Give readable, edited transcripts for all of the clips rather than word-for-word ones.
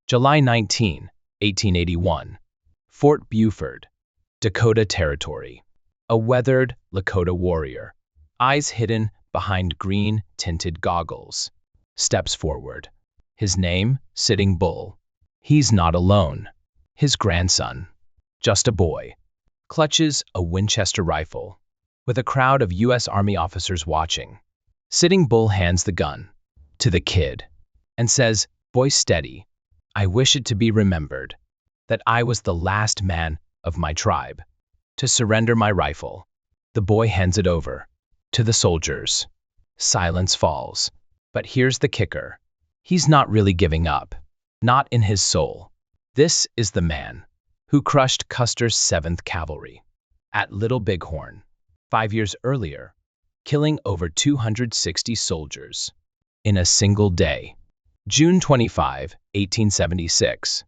July 19, 1881. Fort Buford, Dakota Territory. A weathered Lakota warrior, eyes hidden behind green-tinted goggles, steps forward. His name, Sitting Bull. He's not alone. His grandson, just a boy, clutches a Winchester rifle, with a crowd of U.S. Army officers watching. Sitting Bull hands the gun to the kid and says, "Boy, steady. I wish it to be remembered that I was the last man of my tribe to surrender my rifle." The boy hands it over to the soldiers. Silence falls. But here's the kicker. He's not really giving up. Not in his soul. This is the man who crushed Custer's 7th Cavalry at Little Bighorn 5 years earlier, killing over 260 soldiers in a single day. June 25, 1876.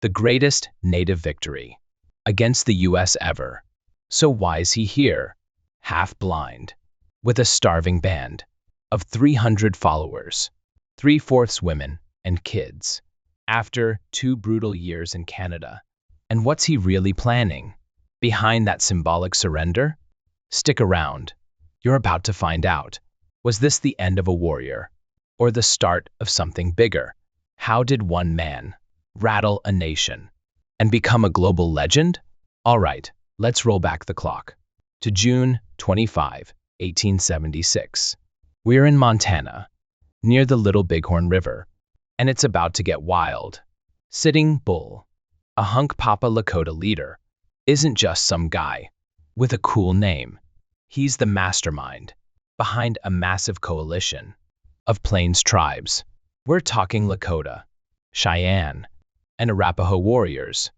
The greatest native victory against the U.S. ever. So why is he here? Half blind, with a starving band of 300 followers, 3/4 women and kids, after 2 brutal years in Canada. And what's he really planning behind that symbolic surrender? Stick around. You're about to find out. Was this the end of a warrior, or the start of something bigger? How did one man rattle a nation and become a global legend? All right, let's roll back the clock to June 25, 1876. We're in Montana, near the Little Bighorn River, and it's about to get wild. Sitting Bull, a hunk papa Lakota leader, isn't just some guy with a cool name. He's the mastermind behind a massive coalition of Plains tribes. We're talking Lakota, Cheyenne, and Arapaho warriors,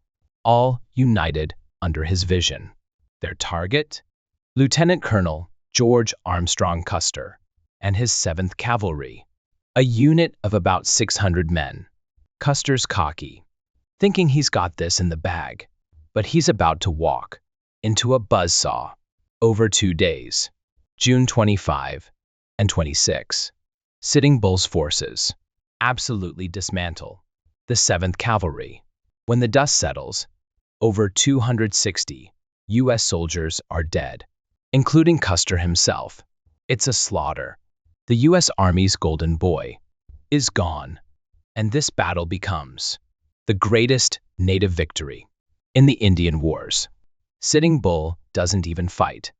all united under his vision. Their target? Lieutenant Colonel George Armstrong Custer and his 7th Cavalry, a unit of about 600 men. Custer's cocky, thinking he's got this in the bag, but he's about to walk into a buzzsaw over 2 days. June 25 and 26. Sitting Bull's forces absolutely dismantle the 7th Cavalry. When the dust settles, over 260 U.S. soldiers are dead, including Custer himself. It's a slaughter. The U.S. Army's golden boy is gone, and this battle becomes the greatest native victory in the Indian Wars. Sitting Bull doesn't even fight,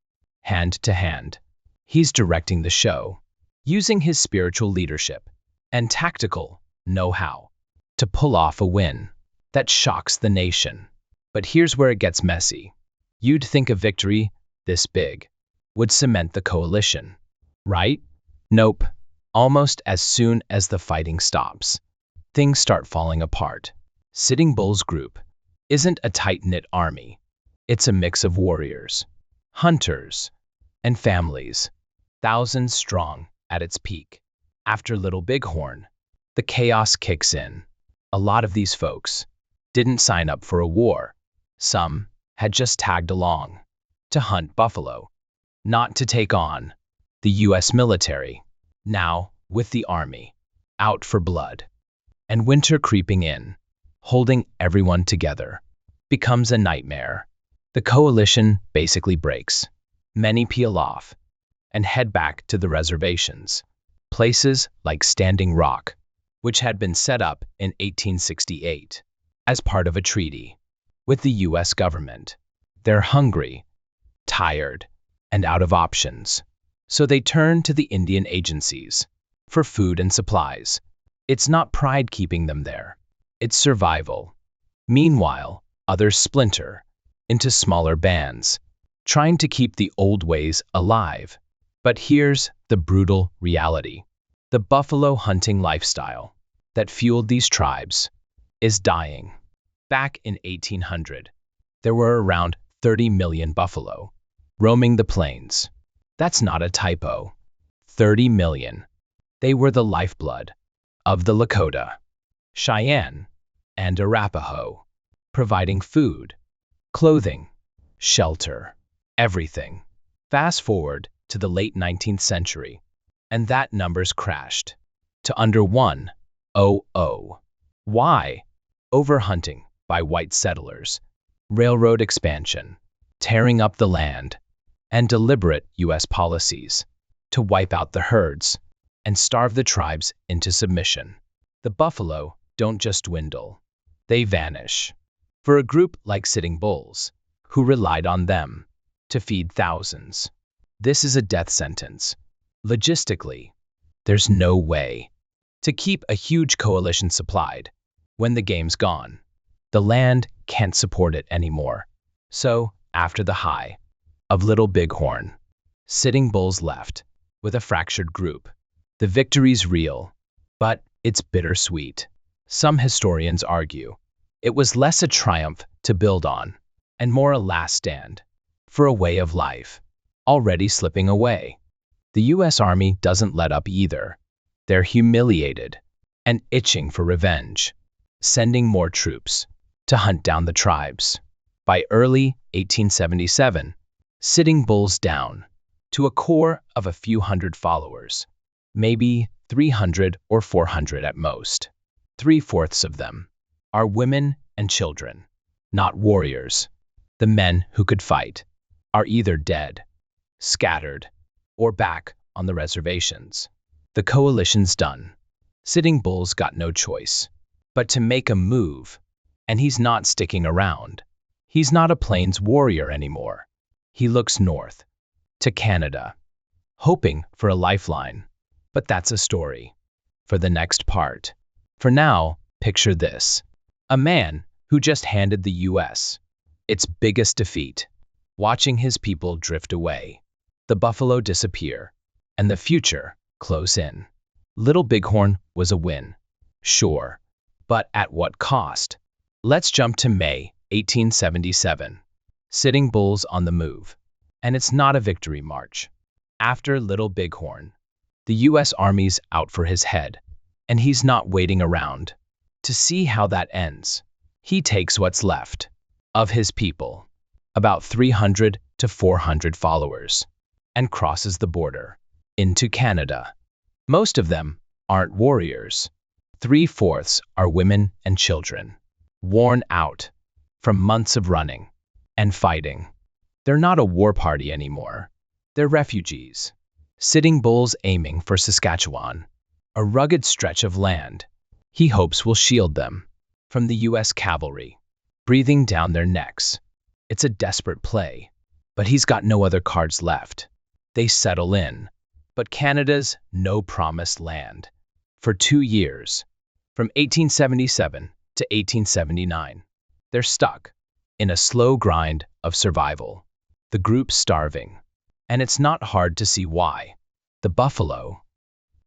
hand to hand. He's directing the show, using his spiritual leadership and tactical know-how to pull off a win that shocks the nation. But here's where it gets messy. You'd think a victory this big would cement the coalition, right? Nope. Almost as soon as the fighting stops, things start falling apart. Sitting Bull's group isn't a tight-knit army. It's a mix of warriors, hunters, and families, thousands strong at its peak. After Little Bighorn, the chaos kicks in. A lot of these folks didn't sign up for a war. Some had just tagged along to hunt buffalo, not to take on the U.S. military. Now, with the army out for blood and winter creeping in, holding everyone together becomes a nightmare. The coalition basically breaks. Many peel off and head back to the reservations, places like Standing Rock, which had been set up in 1868 as part of a treaty with the U.S. government. They're hungry, tired, and out of options, so they turn to the Indian agencies for food and supplies. It's not pride keeping them there, it's survival. Meanwhile, others splinter into smaller bands, trying to keep the old ways alive. But here's the brutal reality. The buffalo hunting lifestyle that fueled these tribes is dying. Back in 1800, there were around 30 million buffalo roaming the plains. That's not a typo. 30 million. They were the lifeblood of the Lakota, Cheyenne, and Arapaho, providing food, clothing, shelter, everything. Fast forward to the late 19th century, and that number's crashed to under 100. Why? overhunting by white settlers, railroad expansion, tearing up the land, and deliberate U.S. policies to wipe out the herds and starve the tribes into submission. The buffalo don't just dwindle, they vanish. For a group like Sitting Bulls, who relied on them to feed thousands, this is a death sentence. Logistically, there's no way to keep a huge coalition supplied when the game's gone. The land can't support it anymore. So, after the high of Little Bighorn, Sitting Bulls left with a fractured group. The victory's real, but it's bittersweet. Some historians argue it was less a triumph to build on and more a last stand for a way of life already slipping away. The U.S. Army doesn't let up either. They're humiliated and itching for revenge, sending more troops to hunt down the tribes. By early 1877, Sitting Bulls down to a core of a few hundred followers, maybe 300 or 400 at most. 3/4 of them are women and children, not warriors. The men who could fight are either dead, scattered, or back on the reservations. The coalition's done. Sitting Bulls got no choice but to make a move, and he's not sticking around. He's not a plains warrior anymore. He looks north, to Canada, hoping for a lifeline. But that's a story for the next part. For now, picture this. A man who just handed the U.S. its biggest defeat, watching his people drift away, the buffalo disappear, and the future close in. Little Bighorn was a win, sure, but at what cost? Let's jump to May 1877. Sitting Bulls on the move. And it's not a victory march. After Little Bighorn, the U.S. Army's out for his head, and he's not waiting around to see how that ends. He takes what's left of his people, about 300 to 400 followers, and crosses the border into Canada. Most of them aren't warriors. 3/4 are women and children, worn out from months of running and fighting. They're not a war party anymore. They're refugees. Sitting Bulls aiming for Saskatchewan, a rugged stretch of land he hopes will shield them from the U.S. cavalry breathing down their necks. It's a desperate play, but he's got no other cards left. They settle in, but Canada's no promised land. For 2 years, from 1877 to 1879, they're stuck in a slow grind of survival. The group's starving, and it's not hard to see why. The buffalo,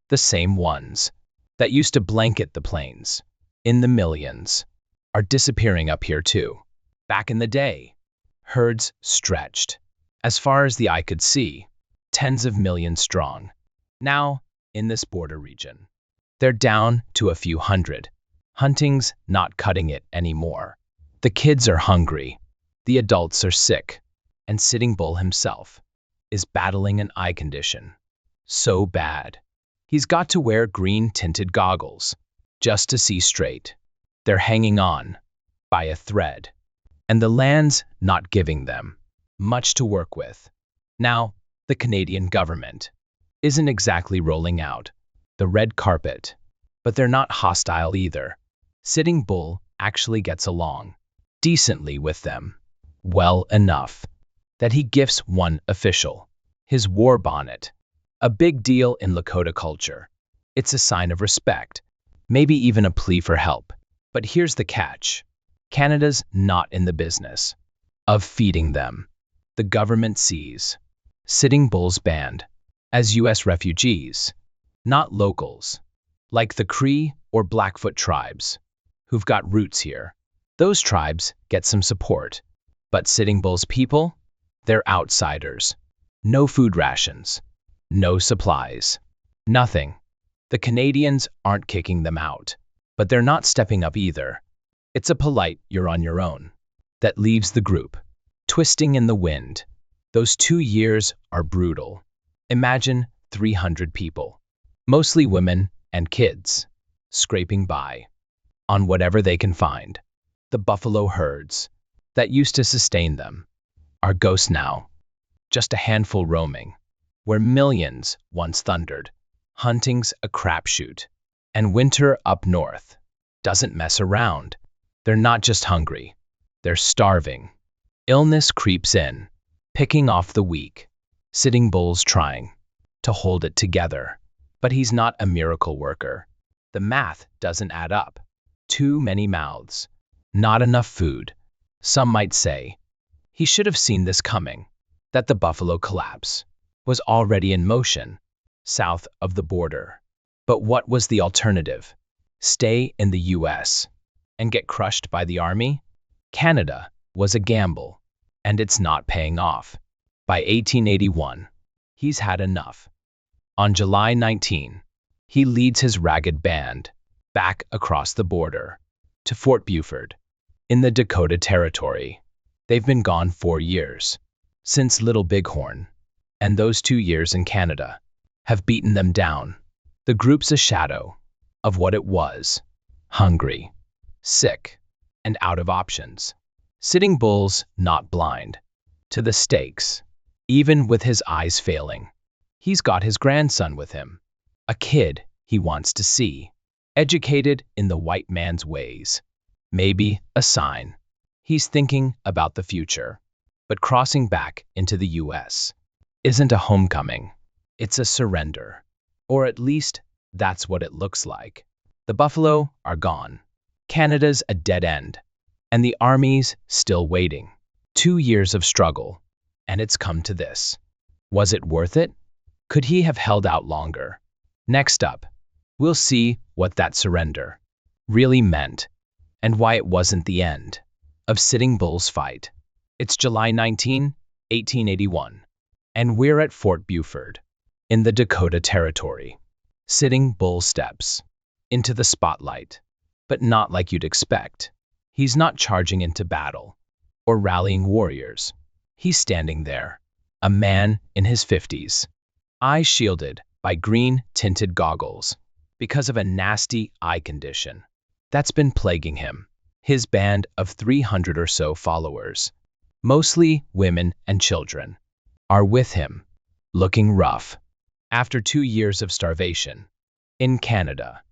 the same ones that used to blanket the plains in the millions, are disappearing up here too. Back in the day, herds stretched as far as the eye could see, tens of millions strong. Now, in this border region, they're down to a few hundred. Hunting's not cutting it anymore. The kids are hungry, the adults are sick, and Sitting Bull himself is battling an eye condition so bad he's got to wear green-tinted goggles just to see straight. They're hanging on by a thread, and the land's not giving them much to work with. Now, the Canadian government isn't exactly rolling out the red carpet, but they're not hostile either. Sitting Bull actually gets along decently with them, well enough that he gifts one official his war bonnet, a big deal in Lakota culture. It's a sign of respect, maybe even a plea for help. But here's the catch. Canada's not in the business of feeding them. The government sees Sitting Bull's band as U.S. refugees, not locals, like the Cree or Blackfoot tribes, who've got roots here. Those tribes get some support, but Sitting Bull's people, they're outsiders. No food rations, no supplies, nothing. The Canadians aren't kicking them out, but they're not stepping up either. It's a polite "you're on your own" that leaves the group twisting in the wind. Those 2 years are brutal. Imagine 300 people, mostly women and kids, scraping by on whatever they can find. The buffalo herds that used to sustain them are ghosts now, just a handful roaming, where millions once thundered. Hunting's a crapshoot, and winter up north doesn't mess around. They're not just hungry, they're starving. Illness creeps in, picking off the weak. Sitting Bull's trying to hold it together, but he's not a miracle worker. The math doesn't add up. Too many mouths, not enough food. Some might say he should have seen this coming, that the buffalo collapse was already in motion south of the border. But what was the alternative? Stay in the US and get crushed by the army? Canada was a gamble, and it's not paying off. By 1881, he's had enough. On July 19, he leads his ragged band back across the border to Fort Buford in the Dakota Territory. They've been gone 4 years, since Little Bighorn, and those 2 years in Canada have beaten them down. The group's a shadow of what it was: hungry, sick, and out of options. Sitting Bull's not blind to the stakes, even with his eyes failing. He's got his grandson with him, a kid he wants to see, educated in the white man's ways. Maybe a sign. He's thinking about the future. But crossing back into the US isn't a homecoming. It's a surrender. Or at least, that's what it looks like. The buffalo are gone. Canada's a dead end. And the army's still waiting. 2 years of struggle. And it's come to this. Was it worth it? Could he have held out longer? Next up, we'll see what that surrender really meant and why it wasn't the end of Sitting Bull's fight. It's July 19, 1881, and we're at Fort Buford in the Dakota Territory. Sitting Bull steps into the spotlight, but not like you'd expect. He's not charging into battle or rallying warriors. He's standing there, a man in his 50s, eyes shielded by green-tinted goggles because of a nasty eye condition that's been plaguing him. His band of 300 or so followers, mostly women and children, are with him, looking rough. After 2 years of starvation in Canada,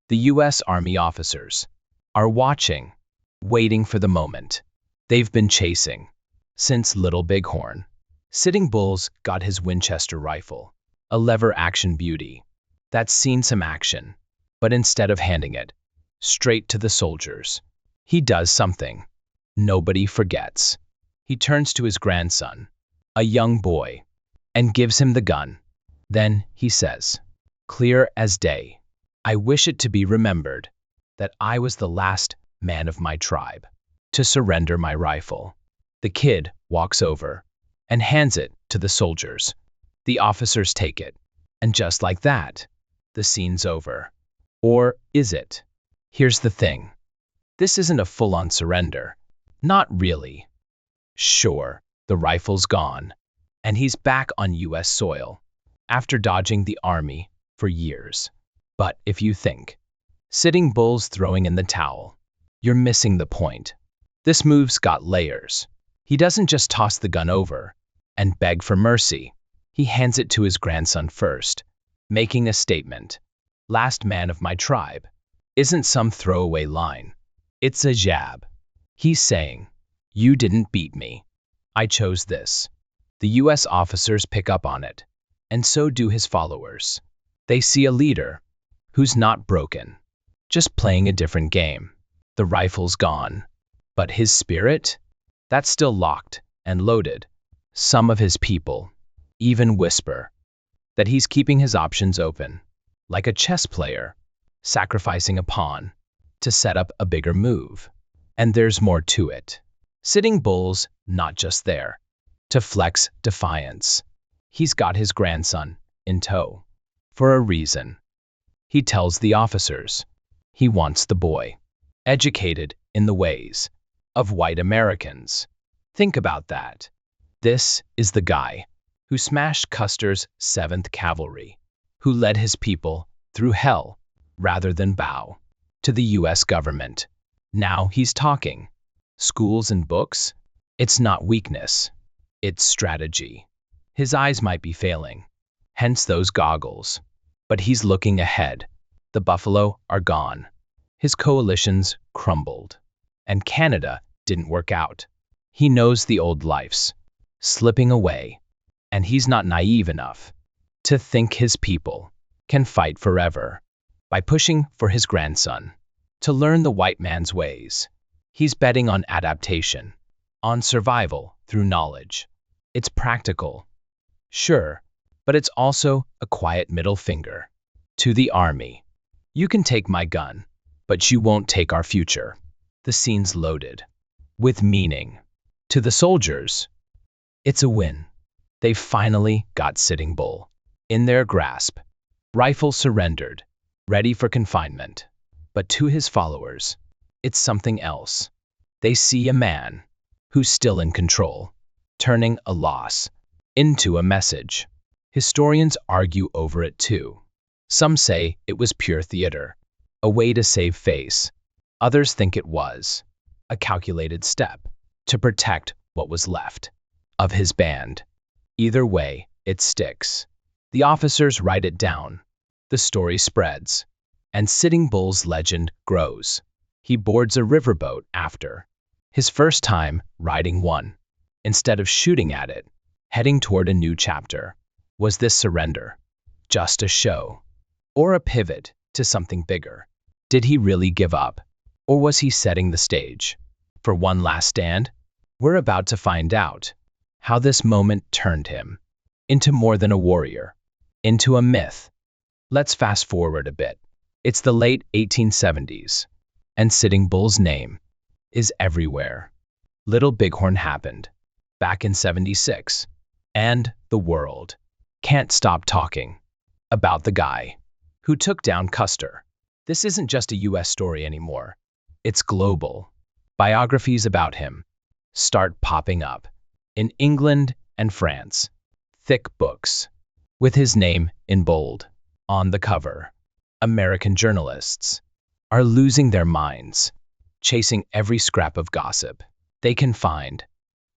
the US Army officers are watching, waiting for the moment they've been chasing since Little Bighorn. Sitting Bull's got his Winchester rifle, a lever-action beauty that's seen some action, but instead of handing it straight to the soldiers, he does something nobody forgets. He turns to his grandson, a young boy, and gives him the gun. Then he says, clear as day, I wish it to be remembered that I was the last man of my tribe to surrender my rifle. The kid walks over and hands it to the soldiers. The officers take it, and just like that, the scene's over. Or is it? Here's the thing. This isn't a full-on surrender. Not really. Sure, the rifle's gone, and he's back on US soil after dodging the army for years. But if you think Sitting Bull's throwing in the towel, you're missing the point. This move's got layers. He doesn't just toss the gun over and beg for mercy. He hands it to his grandson first, making a statement. Last man of my tribe isn't some throwaway line. It's a jab. He's saying, you didn't beat me. I chose this. The US officers pick up on it, and so do his followers. They see a leader who's not broken, just playing a different game. The rifle's gone, but his spirit? That's still locked and loaded. Some of his people even whisper that he's keeping his options open, like a chess player, sacrificing a pawn to set up a bigger move. And there's more to it. Sitting Bull's not just there to flex defiance. He's got his grandson in tow for a reason. He tells the officers he wants the boy educated in the ways of white Americans. Think about that. This is the guy who smashed Custer's 7th Cavalry, who led his people through hell rather than bow to the US government. Now he's talking. Schools and books? It's not weakness. It's strategy. His eyes might be failing, hence those goggles. But he's looking ahead. The buffalo are gone. His coalitions crumbled. And Canada didn't work out. He knows the old life's slipping away. And he's not naive enough to think his people can fight forever. By pushing for his grandson to learn the white man's ways, he's betting on adaptation, on survival through knowledge. It's practical, sure, but it's also a quiet middle finger to the army. You can take my gun, but you won't take our future. The scene's loaded with meaning. To the soldiers, it's a win. They finally got Sitting Bull in their grasp. Rifle surrendered, ready for confinement. But to his followers, it's something else. They see a man who's still in control, turning a loss into a message. Historians argue over it too. Some say it was pure theater, a way to save face. Others think it was a calculated step to protect what was left of his band. Either way, it sticks. The officers write it down. The story spreads, and Sitting Bull's legend grows. He boards a riverboat after his first time riding one. Instead of shooting at it, heading toward a new chapter. Was this surrender just a show, or a pivot to something bigger? Did he really give up, or was he setting the stage for one last stand? We're about to find out how this moment turned him into more than a warrior, into a myth. Let's fast forward a bit. It's the late 1870s, and Sitting Bull's name is everywhere. Little Bighorn happened back in '76, and the world can't stop talking about the guy who took down Custer. This isn't just a US story anymore. It's global. Biographies about him start popping up in England and France. Thick books with his name in bold on the cover. American journalists are losing their minds, chasing every scrap of gossip they can find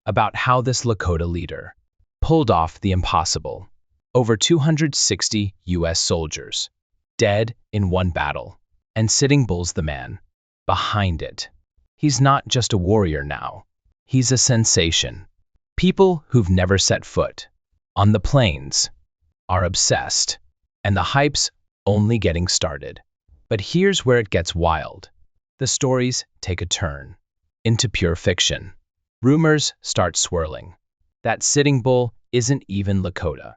about how this Lakota leader pulled off the impossible. Over 260 US soldiers dead in one battle, and Sitting Bull's the man behind it. He's not just a warrior now. He's a sensation. People who've never set foot on the plains are obsessed, and the hype's only getting started. But here's where it gets wild. The stories take a turn into pure fiction. Rumors start swirling that Sitting Bull isn't even Lakota.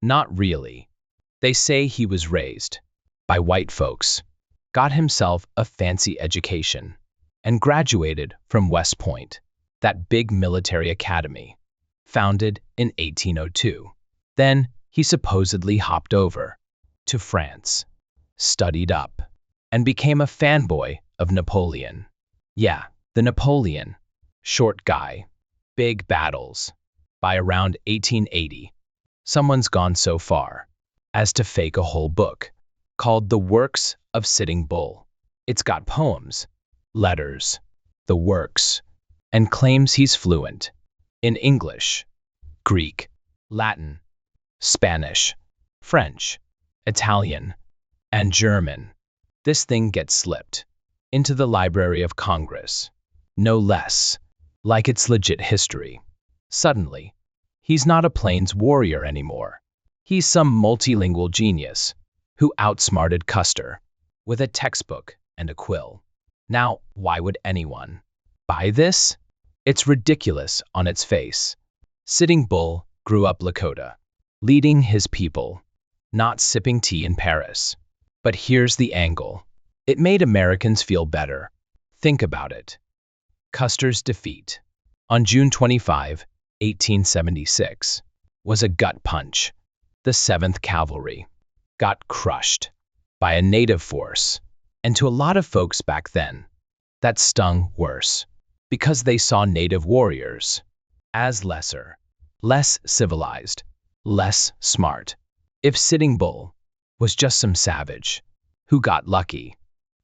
Not really. They say he was raised by white folks, got himself a fancy education, and graduated from West Point, that big military academy, founded in 1802. Then he supposedly hopped over to France, studied up, and became a fanboy of Napoleon. Yeah, the Napoleon. Short guy, big battles. By around 1880, someone's gone so far as to fake a whole book called The Works of Sitting Bull. It's got poems, letters, the works, and claims he's fluent in English, Greek, Latin, Spanish, French, Italian, and German. This thing gets slipped into the Library of Congress, no less, like it's legit history. Suddenly, he's not a plains warrior anymore. He's some multilingual genius who outsmarted Custer with a textbook and a quill. Now, why would anyone buy this? It's ridiculous on its face. Sitting Bull grew up Lakota, leading his people, not sipping tea in Paris. But here's the angle. It made Americans feel better. Think about it. Custer's defeat on June 25, 1876, was a gut punch. The 7th Cavalry got crushed by a native force, and to a lot of folks back then, that stung worse, because they saw native warriors as lesser, less civilized, less smart. If Sitting Bull was just some savage who got lucky,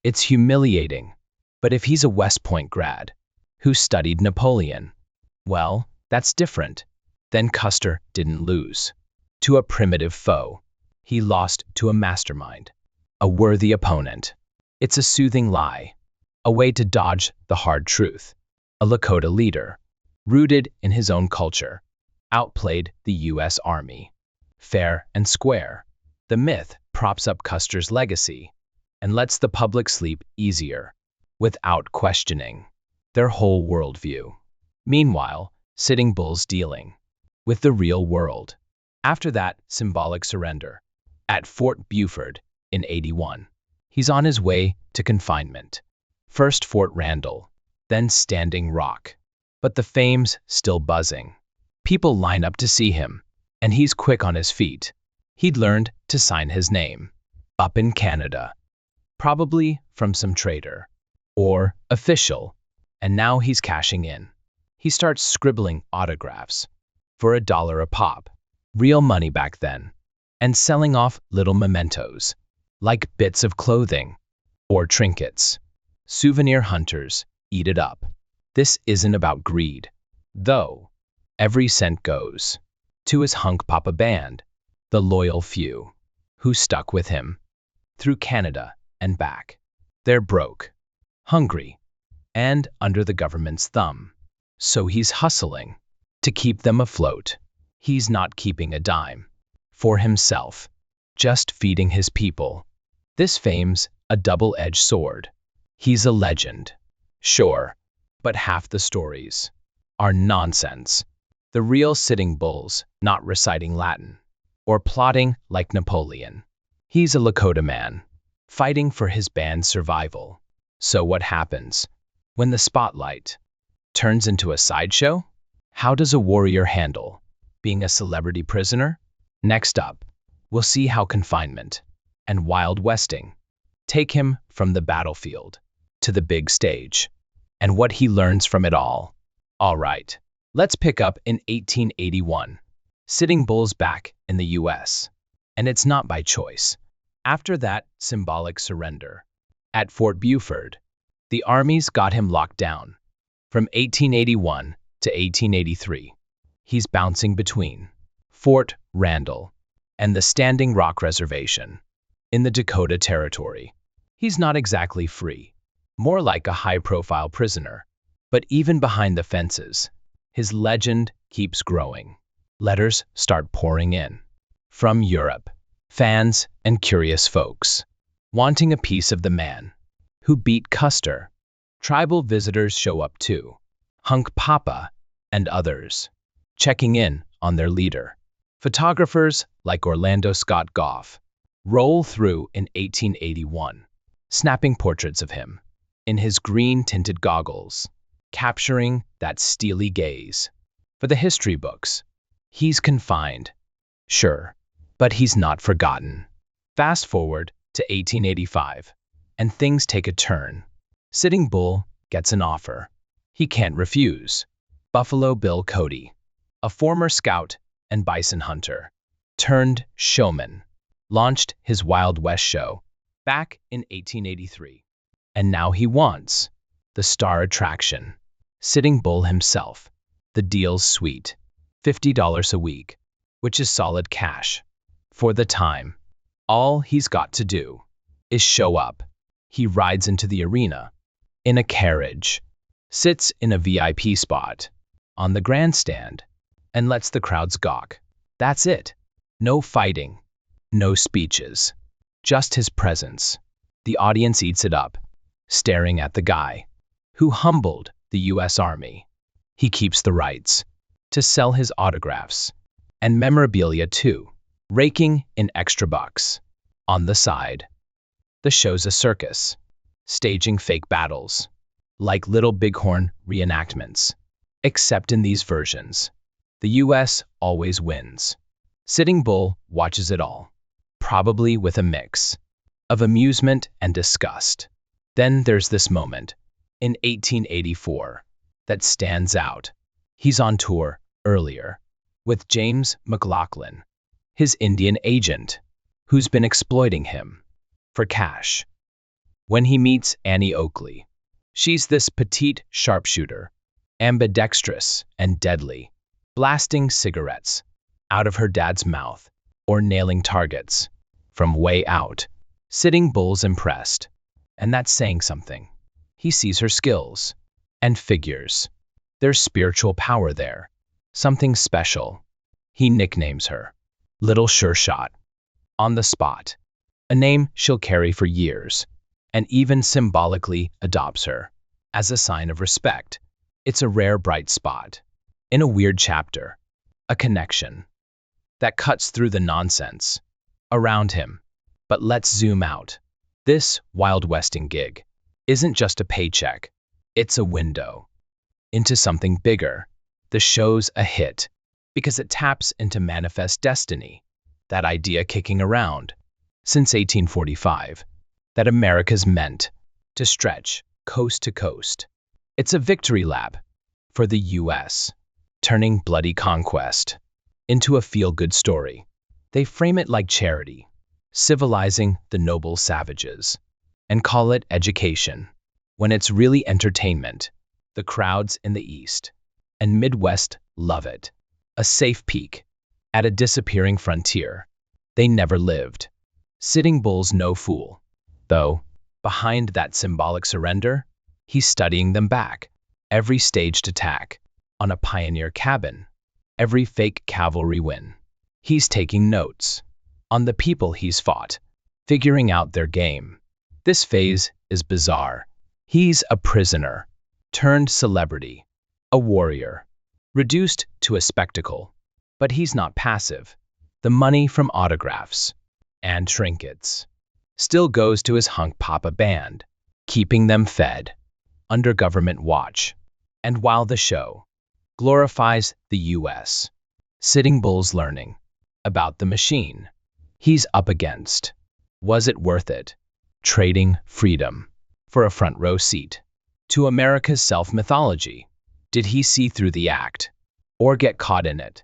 It's humiliating. But if he's a West Point grad who studied Napoleon, well, that's different. Then Custer didn't lose to a primitive foe. He lost to a mastermind, a worthy opponent. It's a soothing lie, a way to dodge the hard truth. A Lakota leader, rooted in his own culture, outplayed the U.S. Army. Fair and square. The myth props up Custer's legacy and lets the public sleep easier, without questioning their whole worldview. Meanwhile, Sitting Bull's dealing with the real world. After that symbolic surrender, at Fort Buford in '81, he's on his way to confinement. First Fort Randall, then Standing Rock. But the fame's still buzzing. People line up to see him, and he's quick on his feet. He'd learned to sign his name up in Canada, probably from some trader or official, and now he's cashing in. He starts scribbling autographs for $1 a pop, real money back then, and selling off little mementos, like bits of clothing or trinkets. Souvenir hunters eat it up. This isn't about greed, though. Every cent goes to his hunk papa band, the loyal few who stuck with him through Canada and back. They're broke, hungry, and under the government's thumb. So he's hustling to keep them afloat. He's not keeping a dime for himself, just feeding his people. This fame's a double-edged sword. He's a legend, sure, but half the stories are nonsense. The real Sitting Bull's not reciting Latin or plotting like Napoleon. He's a Lakota man, fighting for his band's survival. So what happens when the spotlight turns into a sideshow? How does a warrior handle being a celebrity prisoner? Next up, we'll see how confinement and Wild Westing take him from the battlefield to the big stage, and what he learns from it all. All right, let's pick up in 1881. Sitting Bull's back in the U.S., and it's not by choice. After that symbolic surrender at Fort Buford, the armies got him locked down. From 1881 to 1883, he's bouncing between Fort Randall and the Standing Rock Reservation in the Dakota Territory. He's not exactly free, more like a high-profile prisoner. But even behind the fences, his legend keeps growing. Letters start pouring in from Europe, fans and curious folks wanting a piece of the man who beat Custer. Tribal visitors show up too, Hunk Papa and others, checking in on their leader. Photographers like Orlando Scott Goff roll through in 1881, snapping portraits of him in his green-tinted goggles, capturing that steely gaze. For the history books, he's confined, sure, but he's not forgotten. Fast forward to 1885, and things take a turn. Sitting Bull gets an offer he can't refuse. Buffalo Bill Cody, a former scout and bison hunter, turned showman, launched his Wild West show back in 1883. And now he wants the star attraction, Sitting Bull himself. The deal's sweet, $50 a week, which is solid cash. For the time, all he's got to do is show up. He rides into the arena in a carriage, sits in a VIP spot on the grandstand, and lets the crowds gawk. That's it. No fighting, no speeches, just his presence. The audience eats it up, staring at the guy who humbled the U.S. Army. He keeps the rights to sell his autographs and memorabilia too, raking in extra bucks. On the side, the show's a circus, staging fake battles, like Little Bighorn reenactments. Except in these versions, the U.S. always wins. Sitting Bull watches it all, probably with a mix of amusement and disgust. Then there's this moment, in 1884, that stands out. He's on tour earlier with James McLaughlin, his Indian agent, who's been exploiting him for cash. when he meets Annie Oakley. She's this petite sharpshooter, ambidextrous and deadly, blasting cigarettes out of her dad's mouth or nailing targets from way out. Sitting Bull's impressed, and that's saying something. He sees her skills and figures. There's spiritual power there, something special. He nicknames her Little Sure Shot. On the spot, a name she'll carry for years, and even symbolically adopts her as a sign of respect. It's a rare bright spot in a weird chapter, a connection that cuts through the nonsense around him. But let's zoom out. This Wild Westing gig isn't just a paycheck, it's a window into something bigger. The show's a hit because it taps into manifest destiny, that idea kicking around since 1845, that America's meant to stretch coast to coast. It's a victory lap for the U.S., turning bloody conquest into a feel-good story. They frame it like charity, civilizing the noble savages, and call it education, when it's really entertainment. The crowds in the East and Midwest love it. A safe peek at a disappearing frontier they never lived. Sitting Bull's no fool, though. Behind that symbolic surrender, he's studying them back. Every staged attack on a pioneer cabin, every fake cavalry win. He's taking notes on the people he's fought, figuring out their game. This phase is bizarre. He's a prisoner turned celebrity, a warrior, reduced to a spectacle. But he's not passive. The money from autographs and trinkets still goes to his hunk papa band, keeping them fed under government watch. And while the show glorifies the U.S., Sitting Bull's learning about the machine he's up against. Was it worth it? Trading freedom for a front row seat to America's self-mythology? Did he see through the act or get caught in it?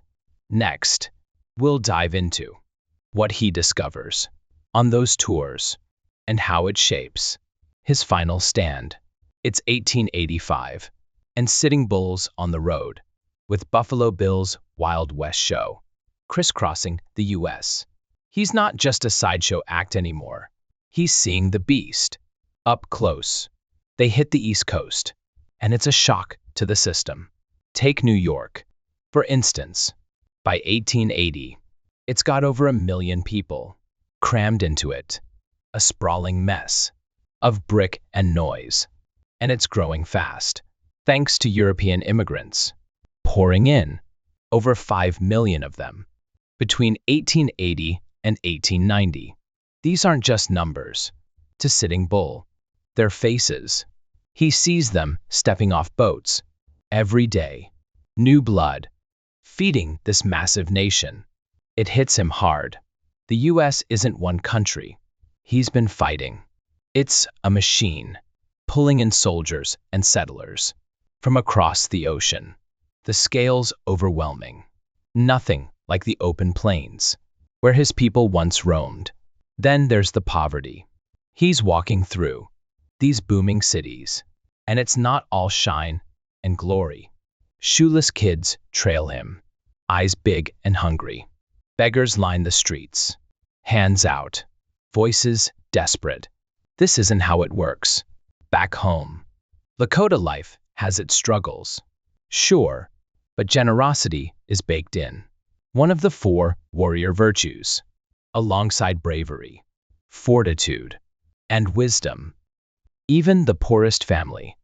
Next, we'll dive into what he discovers on those tours and how it shapes his final stand. It's 1885, and Sitting Bull's on the road with Buffalo Bill's Wild West show, crisscrossing the U.S. He's not just a sideshow act anymore. He's seeing the beast up close. They hit the East Coast, and it's a shock to the system. Take New York, for instance. By 1880, it's got over 1 million people crammed into it, a sprawling mess of brick and noise. And it's growing fast, thanks to European immigrants pouring in, over 5 million of them, between 1880 and 1890. These aren't just numbers to Sitting Bull. They're faces. He sees them stepping off boats every day. New blood, feeding this massive nation. It hits him hard. The U.S. isn't one country he's been fighting. It's a machine, pulling in soldiers and settlers from across the ocean. The scale's overwhelming. Nothing like the open plains, where his people once roamed. Then there's the poverty he's walking through, these booming cities, and it's not all shine and glory. Shoeless kids trail him, eyes big and hungry. Beggars line the streets, hands out, voices desperate. This isn't how it works back home. Lakota life has its struggles, sure, but generosity is baked in. One of the 4 warrior virtues, alongside bravery, fortitude, and wisdom. Even the poorest family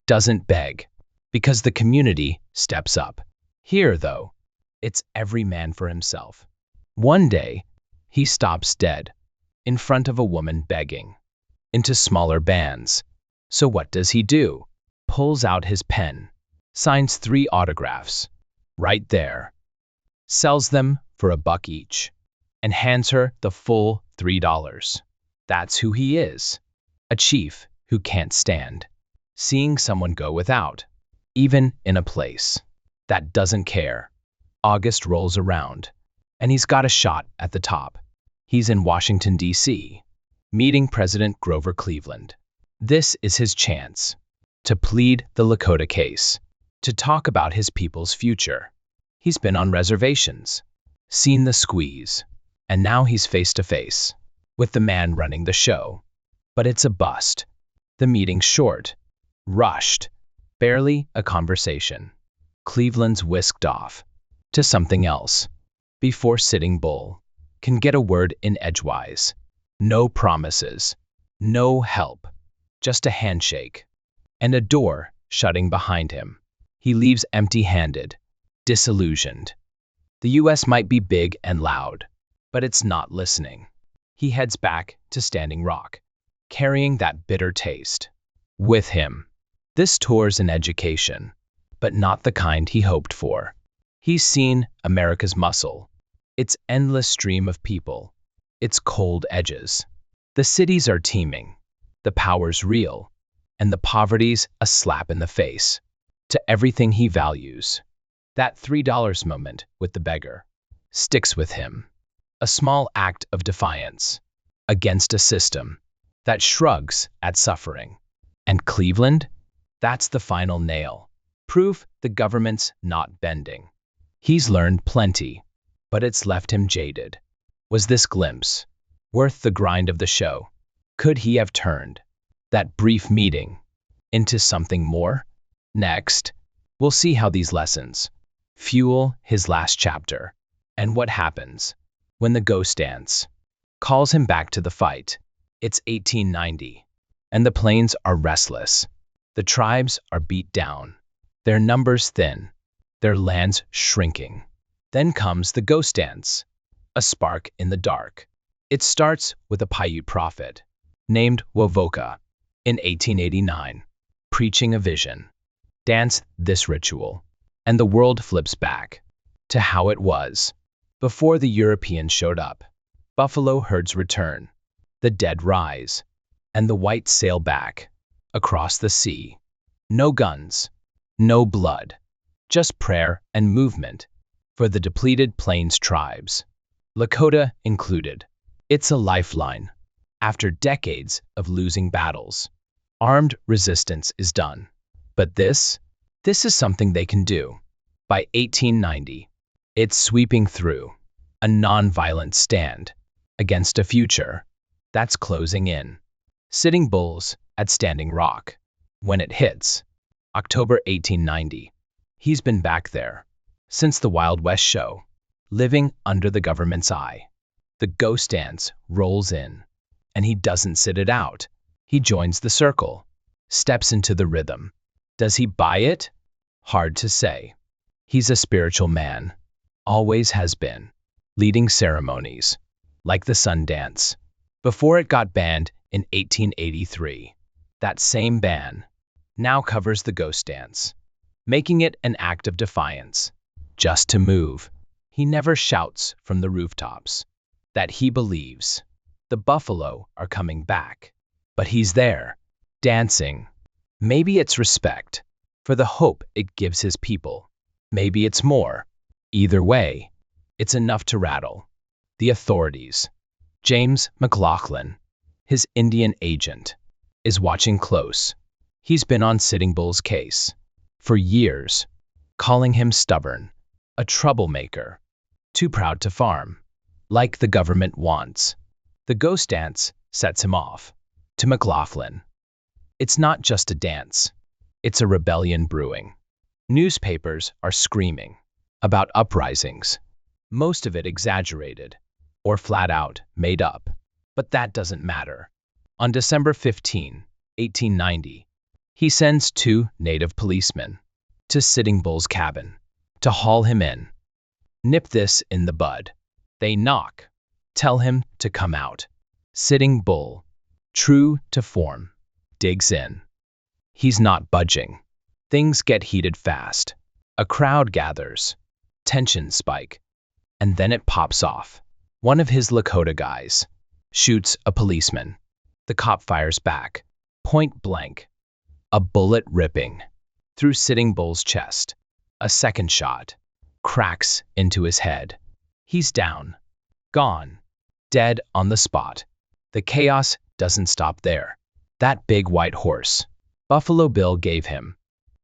doesn't beg, because the community steps up. Here, though, it's every man for himself. One day, he stops dead in front of a woman begging, into smaller bands. So what does he do? Pulls out his pen, signs 3 autographs, right there, sells them for $1 each, and hands her the full $3. That's who he is, a chief who can't stand seeing someone go without, even in a place that doesn't care. August rolls around, and he's got a shot at the top. He's in Washington, D.C., meeting President Grover Cleveland. This is his chance to plead the Lakota case, to talk about his people's future. He's been on reservations, seen the squeeze, and now he's face to face with the man running the show. But it's a bust. The meeting's short, rushed, barely a conversation. Cleveland's whisked off to something else before Sitting Bull can get a word in edgewise. No promises, no help, just a handshake and a door shutting behind him. He leaves empty-handed, disillusioned. The U.S. might be big and loud, but it's not listening. He heads back to Standing Rock, carrying that bitter taste with him. This tour's an education, but not the kind he hoped for. He's seen America's muscle, its endless stream of people, its cold edges. The cities are teeming, the power's real, and the poverty's a slap in the face to everything he values. That $3 moment with the beggar sticks with him. A small act of defiance against a system that shrugs at suffering. And Cleveland? That's the final nail. Proof the government's not bending. He's learned plenty, but it's left him jaded. Was this glimpse worth the grind of the show? Could he have turned that brief meeting into something more? Next, we'll see how these lessons fuel his last chapter, and what happens when the ghost dance calls him back to the fight. It's 1890, and the plains are restless. The tribes are beat down, their numbers thin, their lands shrinking. Then comes the ghost dance, a spark in the dark. It starts with a Paiute prophet named Wovoka in 1889, preaching a vision. Dance this ritual, and the world flips back to how it was before the Europeans showed up. Buffalo herds return, the dead rise, and the whites sail back across the sea. No guns, no blood, just prayer and movement for the depleted plains tribes, Lakota included. It's a lifeline. After decades of losing battles, armed resistance is done. But this is something they can do. By 1890, it's sweeping through, a non-violent stand against a future that's closing in. Sitting Bulls at Standing Rock. When it hits, October 1890, he's been back there since the Wild West show, living under the government's eye. The ghost dance rolls in, and he doesn't sit it out. He joins the circle, steps into the rhythm. Does he buy it? Hard to say. He's a spiritual man, always has been, leading ceremonies, like the sun dance, before it got banned in 1883. That same ban now covers the ghost dance, making it an act of defiance, just to move. He never shouts from the rooftops that he believes the buffalo are coming back, but he's there, dancing. Maybe it's respect for the hope it gives his people. Maybe it's more. Either way, it's enough to rattle the authorities. James McLaughlin, his Indian agent, is watching close. He's been on Sitting Bull's case for years, calling him stubborn, a troublemaker, too proud to farm, like the government wants. The ghost dance sets him off. To McLaughlin, it's not just a dance, it's a rebellion brewing. Newspapers are screaming about uprisings, most of it exaggerated or flat out made up. But that doesn't matter. On December 15, 1890, he sends 2 native policemen to Sitting Bull's cabin to haul him in. Nip this in the bud. They knock, tell him to come out. Sitting Bull, true to form, digs in. He's not budging. Things get heated fast. A crowd gathers. Tensions spike. And then it pops off. One of his Lakota guys shoots a policeman. The cop fires back, point blank. A bullet ripping through Sitting Bull's chest. A second shot cracks into his head. He's down, gone, dead on the spot. The chaos doesn't stop there. That big white horse Buffalo Bill gave him,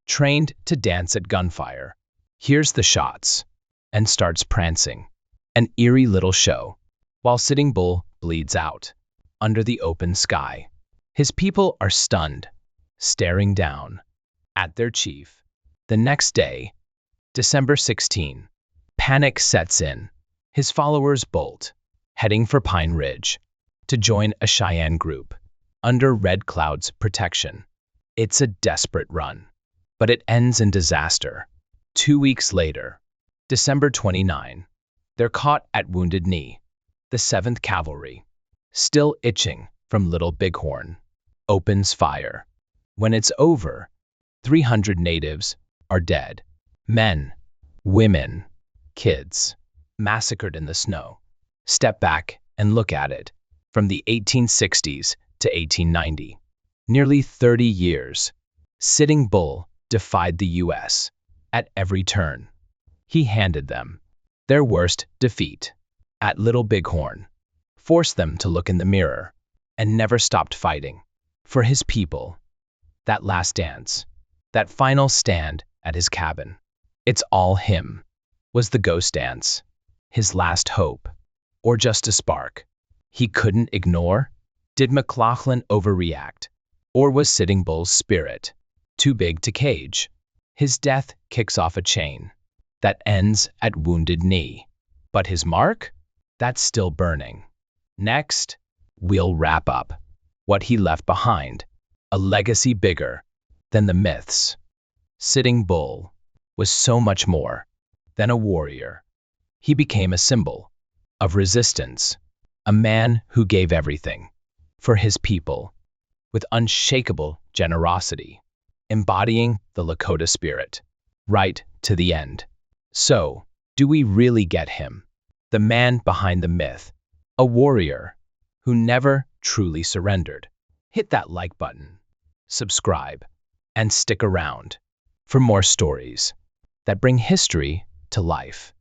trained to dance at gunfire, hears the shots and starts prancing, an eerie little show, while Sitting Bull bleeds out under the open sky. His people are stunned, staring down at their chief. The next day, December 16, panic sets in. His followers bolt, heading for Pine Ridge to join a Cheyenne group under Red Cloud's protection. It's a desperate run, but it ends in disaster. 2 weeks later, December 29, they're caught at Wounded Knee. The 7th Cavalry, still itching from Little Bighorn, opens fire. When it's over, 300 natives are dead. Men, women, kids, massacred in the snow. Step back and look at it. From the 1860s to 1890, nearly 30 years, Sitting Bull defied the U.S. at every turn. He handed them their worst defeat at Little Bighorn, forced them to look in the mirror, and never stopped fighting for his people. That last dance, that final stand at his cabin, it's all him. Was the ghost dance his last hope, or just a spark he couldn't ignore? Did McLaughlin overreact, or was Sitting Bull's spirit too big to cage? His death kicks off a chain that ends at Wounded Knee, but his mark? That's still burning. Next, we'll wrap up what he left behind, a legacy bigger than the myths. Sitting Bull was so much more than a warrior. He became a symbol of resistance, a man who gave everything for his people with unshakable generosity, embodying the Lakota spirit right to the end. So, do we really get him? The man behind the myth, a warrior who never truly surrendered. Hit that like button, subscribe, and stick around for more stories that bring history to life.